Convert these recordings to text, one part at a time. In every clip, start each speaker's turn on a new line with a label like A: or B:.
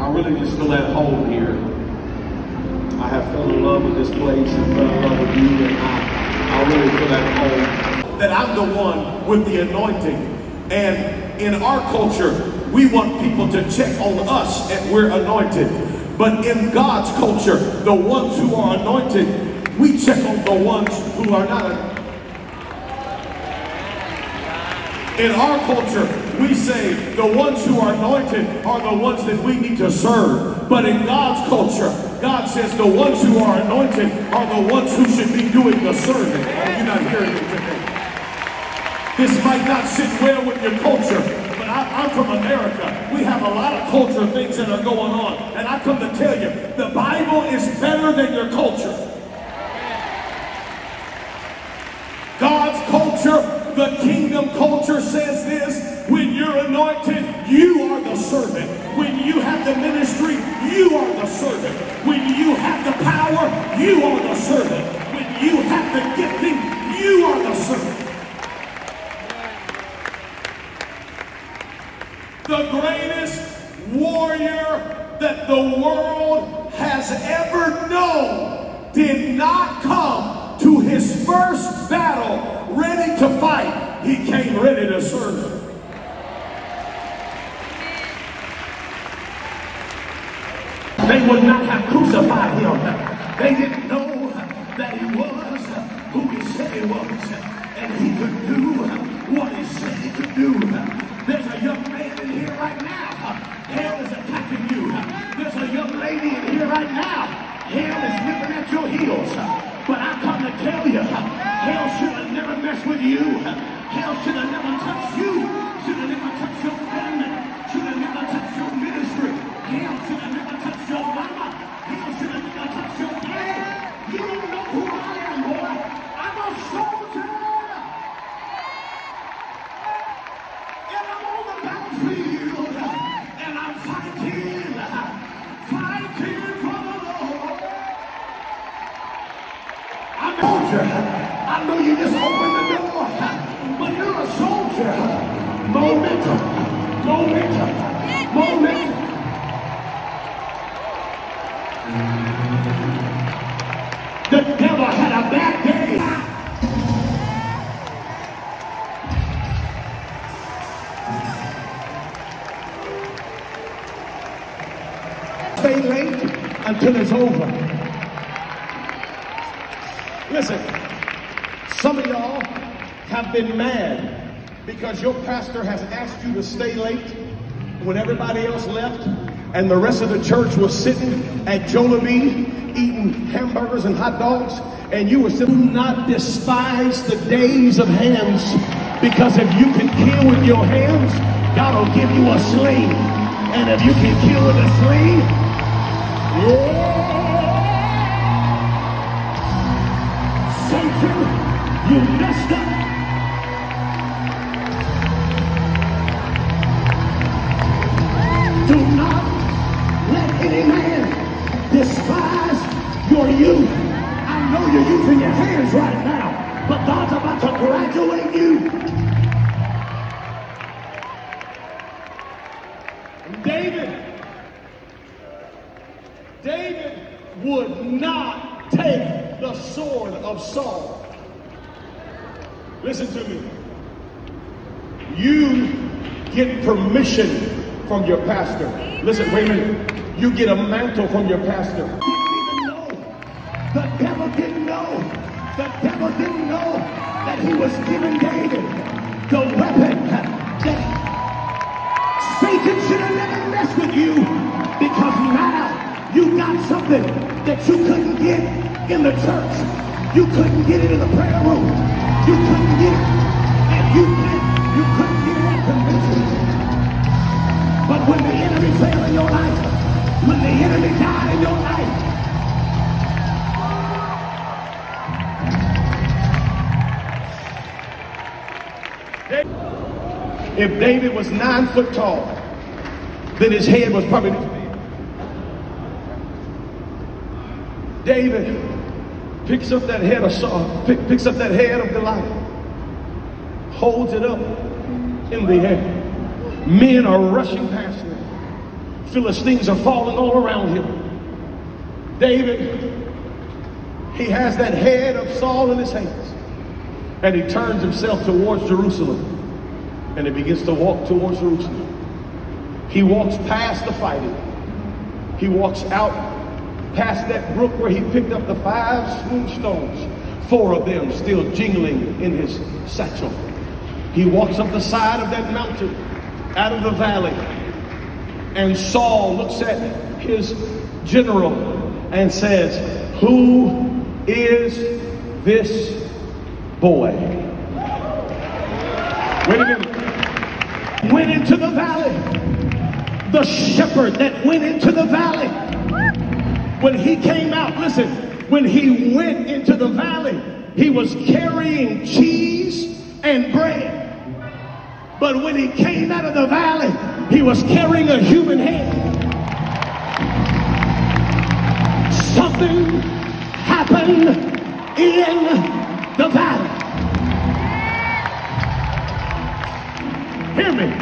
A: I really just feel at home here. I have fell in love with this place and fell in love with you, and I really feel at home. That I'm the one with the anointing. And in our culture, we want people to check on us and we're anointed. But in God's culture, the ones who are anointed, we check on the ones who are not anointed. In our culture, we say the ones who are anointed are the ones that we need to serve. But in God's culture, God says the ones who are anointed are the ones who should be doing the serving. Are you not hearing me today? This might not sit well with your culture, but I'm from America. We have a lot of culture things that are going on. And I come to tell you, the Bible is better than your culture. God's culture, the kingdom culture says this: when you're anointed, you are the servant. When you have the ministry, you are the servant. When you have the power, you are the servant. When you have the gifting, you are the servant. The greatest warrior that the world has ever known did not come to his first battle ready to fight. He came ready to serve. They would not have crucified him. They didn't know that he was who he said he was, and he could do what he said he could do. There's a young man in here right now. Hell is attacking you. There's a young lady in here right now. Hell is nipping at your heels. But I come to tell you, hell should have never messed with you. Hell should have never touched you. Should have never touched your family. Should have never touched your ministry. Hell should have never touched your mama. Hell should have never touched your dad. You don't know who I am, boy. I'm a soldier. And I'm on the battlefield. And I'm fighting. Fighting for the Lord. I'm a soldier. I know you just opened the door. But you're a soldier. Momentum. Momentum. Momentum. The devil had a bad day. Stay late until it's over. Listen, some of y'all have been mad because your pastor has asked you to stay late when everybody else left and the rest of the church was sitting at Jollibee eating hamburgers and hot dogs, and you were still. Do not despise the days of hands, because if you can kill with your hands, God will give you a sling. And if you can kill with a sling, Satan, you messed up. Do not let any man despise your youth. I know you're using your hands right now, but God's about to graduate you. David would not take the sword of Saul. Listen to me. You get permission from your pastor. Listen, wait a minute. You get a mantle from your pastor. Didn't even know. The devil didn't know. The devil didn't know that he was giving David the weapon that Satan should have never messed with you, because now you got something that you couldn't get in the church. You couldn't get it in the prayer room. You couldn't get it, and you couldn't get it at convention. But when the enemy failed in your life, when the enemy died in your life, if David was 9 foot tall, then his head was probably this big. David picks up that head of Saul, picks up that head of Goliath, holds it up in the air. Men are rushing past him. Philistines are falling all around him. David, he has that head of Saul in his hands, and he turns himself towards Jerusalem, and he begins to walk towards Jerusalem. He walks past the fighting. He walks out past that brook where he picked up the 5 smooth stones, 4 of them still jingling in his satchel. He walks up the side of that mountain, out of the valley, and Saul looks at his general and says, "Who is this boy?" Wait a minute. Went into the valley. The shepherd that went into the valley. When he came out, listen, when he went into the valley, he was carrying cheese and bread. But when he came out of the valley, he was carrying a human head. Something happened in the valley. Hear me.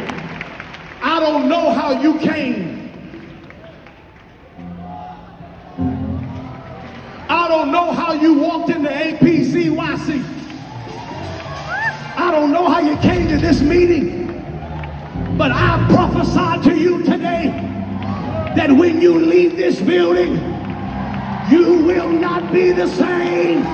A: I don't know how you came. I don't know how you walked into APYC. I don't know how you came to this meeting. But I prophesy to you today that when you leave this building, you will not be the same.